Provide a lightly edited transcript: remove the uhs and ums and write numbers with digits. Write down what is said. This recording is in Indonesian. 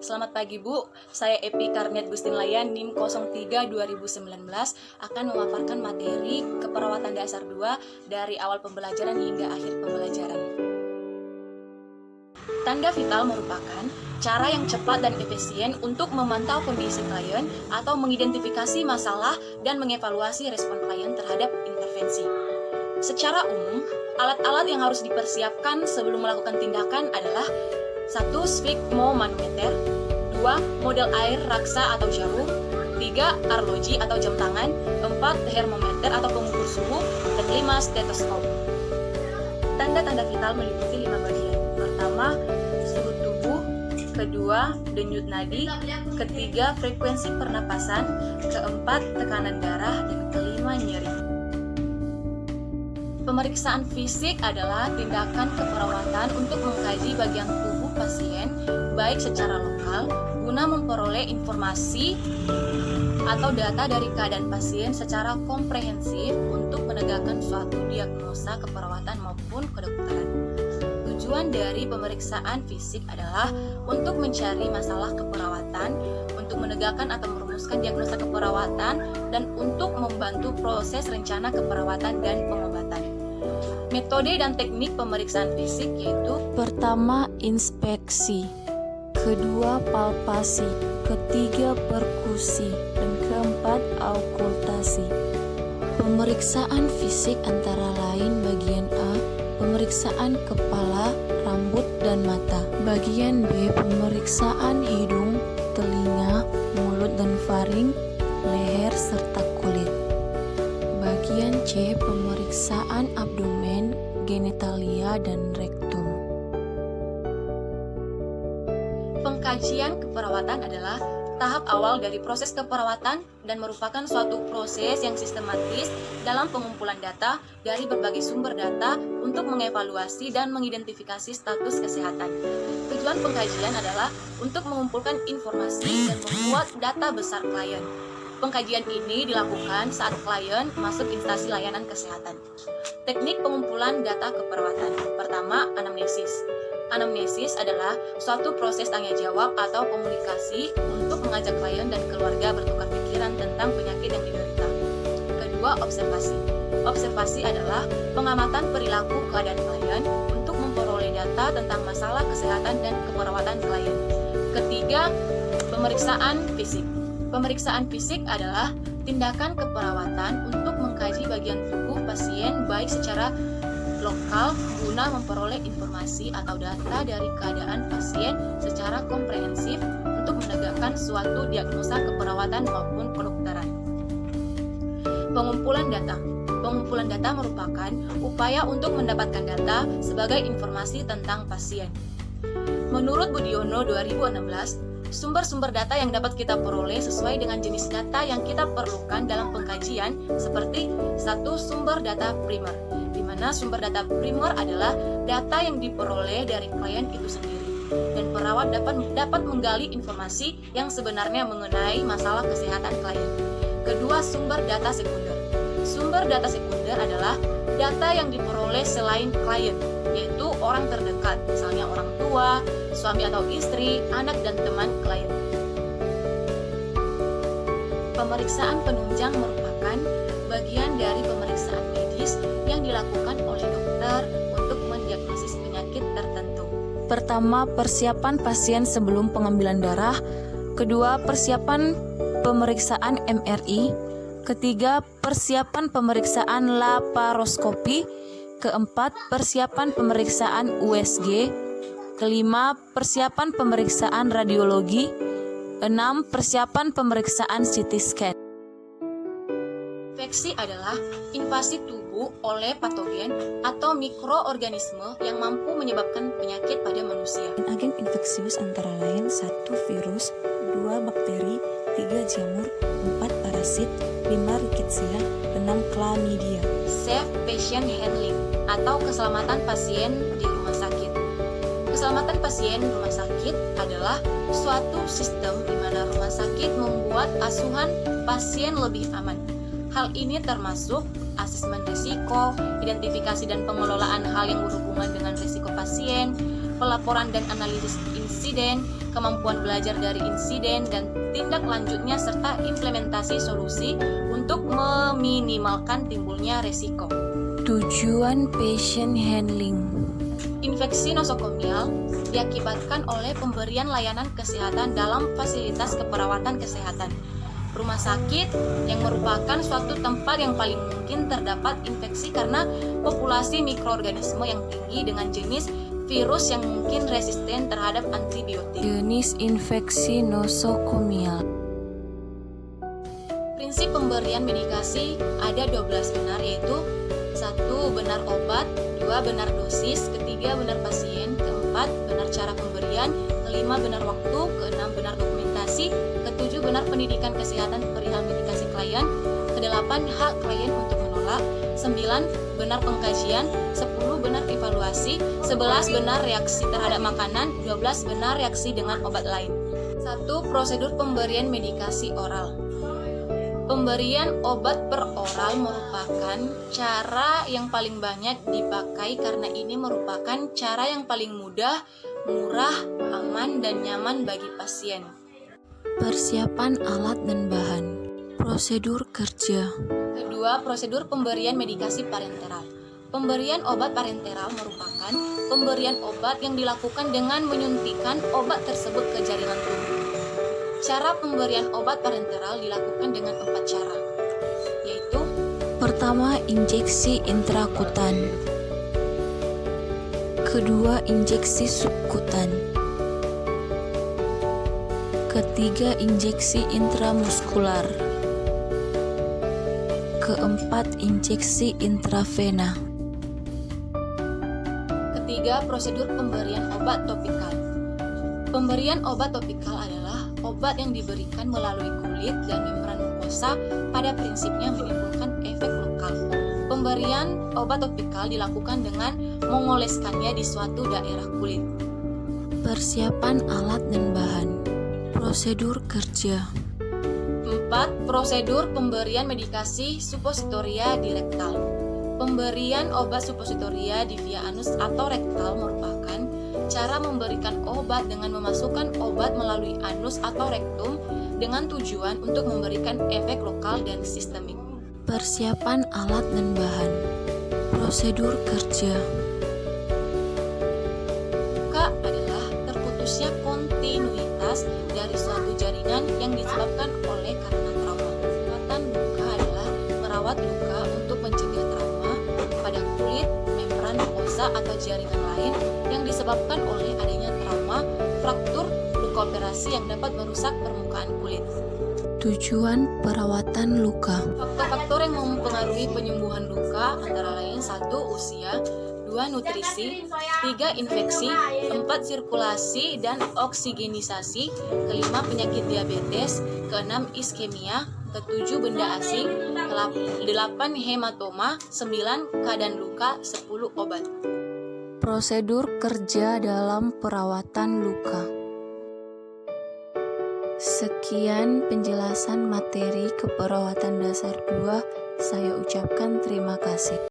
Selamat pagi Bu, saya Epi Karniat Gustin Layan NIM 03 2019 akan memaparkan materi keperawatan dasar 2 dari awal pembelajaran hingga akhir pembelajaran. Tanda vital merupakan cara yang cepat dan efisien untuk memantau kondisi klien atau mengidentifikasi masalah dan mengevaluasi respon klien terhadap intervensi. Secara umum, alat-alat yang harus dipersiapkan sebelum melakukan tindakan adalah 1. Sphygmomanometer, 2. Model air raksa atau jarum, 3. Arloji atau jam tangan, 4. Termometer atau pengukur suhu, dan 5. Stetoskop. Tanda-tanda vital meliputi 5 bagian. Pertama, suhu tubuh, kedua, denyut nadi, ketiga, frekuensi pernapasan, keempat, tekanan darah, dan kelima, nyeri. Pemeriksaan fisik adalah tindakan keperawatan untuk mengkaji bagian tubuh pasien, baik secara lokal, guna memperoleh informasi atau data dari keadaan pasien secara komprehensif untuk menegakkan suatu diagnosa keperawatan maupun kedokteran. Tujuan dari pemeriksaan fisik adalah untuk mencari masalah keperawatan, untuk menegakkan atau merumuskan diagnosa keperawatan, dan untuk membantu proses rencana keperawatan dan pengobatan. Metode dan teknik pemeriksaan fisik yaitu: pertama, inspeksi, kedua, palpasi, ketiga, perkusi, dan keempat, aukultasi. Pemeriksaan fisik antara lain bagian A, pemeriksaan kepala, rambut, dan mata. Bagian B, pemeriksaan hidung, telinga, mulut dan faring, leher, serta kulit. Bagian C, pemeriksaan abdomen, genitalia, dan rektum. Pengkajian keperawatan adalah tahap awal dari proses keperawatan dan merupakan suatu proses yang sistematis dalam pengumpulan data dari berbagai sumber data untuk mengevaluasi dan mengidentifikasi status kesehatan. Tujuan pengkajian adalah untuk mengumpulkan informasi dan membuat data besar klien. Pengkajian ini dilakukan saat klien masuk instansi layanan kesehatan. Teknik pengumpulan data keperawatan. Pertama, anamnesis. Anamnesis adalah suatu proses tanya jawab atau komunikasi untuk mengajak klien dan keluarga bertukar pikiran tentang penyakit yang diderita. Kedua, observasi. Observasi adalah pengamatan perilaku keadaan klien untuk memperoleh data tentang masalah kesehatan dan keperawatan klien. Ketiga, pemeriksaan fisik. Pemeriksaan fisik adalah tindakan keperawatan untuk mengkaji bagian tubuh pasien baik secara lokal guna memperoleh informasi atau data dari keadaan pasien secara komprehensif untuk menegakkan suatu diagnosa keperawatan maupun kedokteran. Pengumpulan data. Pengumpulan data merupakan upaya untuk mendapatkan data sebagai informasi tentang pasien. Menurut Budiono 2016, sumber-sumber data yang dapat kita peroleh sesuai dengan jenis data yang kita perlukan dalam pengkajian seperti: 1. Sumber data primer, di mana sumber data primer adalah data yang diperoleh dari klien itu sendiri, dan perawat dapat menggali informasi yang sebenarnya mengenai masalah kesehatan klien. Kedua, sumber data sekunder. Sumber data sekunder adalah data yang diperoleh selain klien, yaitu orang terdekat, misalnya orang tua, suami atau istri, anak, dan teman klien. Pemeriksaan penunjang merupakan bagian dari pemeriksaan medis yang dilakukan oleh dokter untuk mendiagnosis penyakit tertentu. Pertama, persiapan pasien sebelum pengambilan darah. Kedua, persiapan pemeriksaan MRI. Ketiga, persiapan pemeriksaan laparoskopi. Keempat, persiapan pemeriksaan USG. Kelima, persiapan pemeriksaan radiologi. 6. Persiapan pemeriksaan CT scan. Infeksi adalah invasi tubuh oleh patogen atau mikroorganisme yang mampu menyebabkan penyakit pada manusia. Agen infeksius antara lain 1. Virus, 2. Bakteri, 3. Jamur, 4. Parasit, 5. Rickettsia, 6. Chlamydia. Safe patient handling atau keselamatan pasien di rumah sakit. Keselamatan pasien di rumah sakit adalah suatu sistem di mana rumah sakit membuat asuhan pasien lebih aman. Hal ini termasuk asesmen risiko, identifikasi dan pengelolaan hal yang berhubungan dengan risiko pasien, pelaporan dan analisis insiden, kemampuan belajar dari insiden, dan tindak lanjutnya serta implementasi solusi untuk meminimalkan timbulnya resiko. Tujuan patient handling. Infeksi nosokomial diakibatkan oleh pemberian layanan kesehatan dalam fasilitas keperawatan kesehatan. Rumah sakit yang merupakan suatu tempat yang paling mungkin terdapat infeksi karena populasi mikroorganisme yang tinggi dengan jenis virus yang mungkin resisten terhadap antibiotik. Jenis infeksi nosokomial. Prinsip pemberian medikasi ada 12 benar, yaitu 1. Benar obat, 2. Benar dosis, ketiga benar pasien, keempat benar cara pemberian, kelima benar waktu, keenam benar dokumentasi, ketujuh benar pendidikan kesehatan perihal medikasi klien, kedelapan hak klien untuk menolak, 9. Benar pengkajian, 10. Benar evaluasi, 11. Benar reaksi terhadap makanan, 12. Benar reaksi dengan obat lain. 1. Prosedur pemberian medikasi oral. Pemberian obat per oral merupakan cara yang paling banyak dipakai karena ini merupakan cara yang paling mudah, murah, aman, dan nyaman bagi pasien. Persiapan alat dan bahan. Prosedur kerja. Kedua, prosedur pemberian medikasi parenteral. Pemberian obat parenteral merupakan pemberian obat yang dilakukan dengan menyuntikkan obat tersebut ke jaringan tubuh. Cara pemberian obat parenteral dilakukan dengan 4 cara, yaitu: Pertama, injeksi intrakutan. Kedua, injeksi subkutan. Ketiga, injeksi intramuskular. Keempat, injeksi intravena. Ketiga, prosedur pemberian obat topikal. Pemberian obat topikal adalah obat yang diberikan melalui kulit dan membran mukosa, pada prinsipnya menimbulkan efek lokal. Pemberian obat topikal dilakukan dengan mengoleskannya di suatu daerah kulit. Persiapan alat dan bahan. Prosedur kerja. 4. Prosedur pemberian medikasi supositoria di rektal. Pemberian obat supositoria di via anus atau rektal merupakan cara memberikan obat dengan memasukkan obat melalui anus atau rektum dengan tujuan untuk memberikan efek lokal dan sistemik. Persiapan alat dan bahan. Prosedur kerja. Luka adalah terputusnya kontinuitas dari suatu jaringan yang disebabkan oleh karena trauma. Perawatan luka adalah merawat luka untuk mencegah trauma pada kulit, membran mukosa atau jaringan lain yang disebabkan oleh adanya trauma, fraktur, luka operasi yang dapat merusak permukaan kulit. Tujuan perawatan luka. Faktor-faktor yang mempengaruhi penyembuhan luka antara lain: 1. Usia, 2. Nutrisi, 3. Infeksi, 4. Sirkulasi dan oksigenisasi, kelima penyakit diabetes, keenam iskemia, ketujuh benda asing, 8 hematoma, 9 keadaan luka, 10 obat. Prosedur kerja dalam perawatan luka. Sekian penjelasan materi keperawatan dasar 2. Saya ucapkan terima kasih.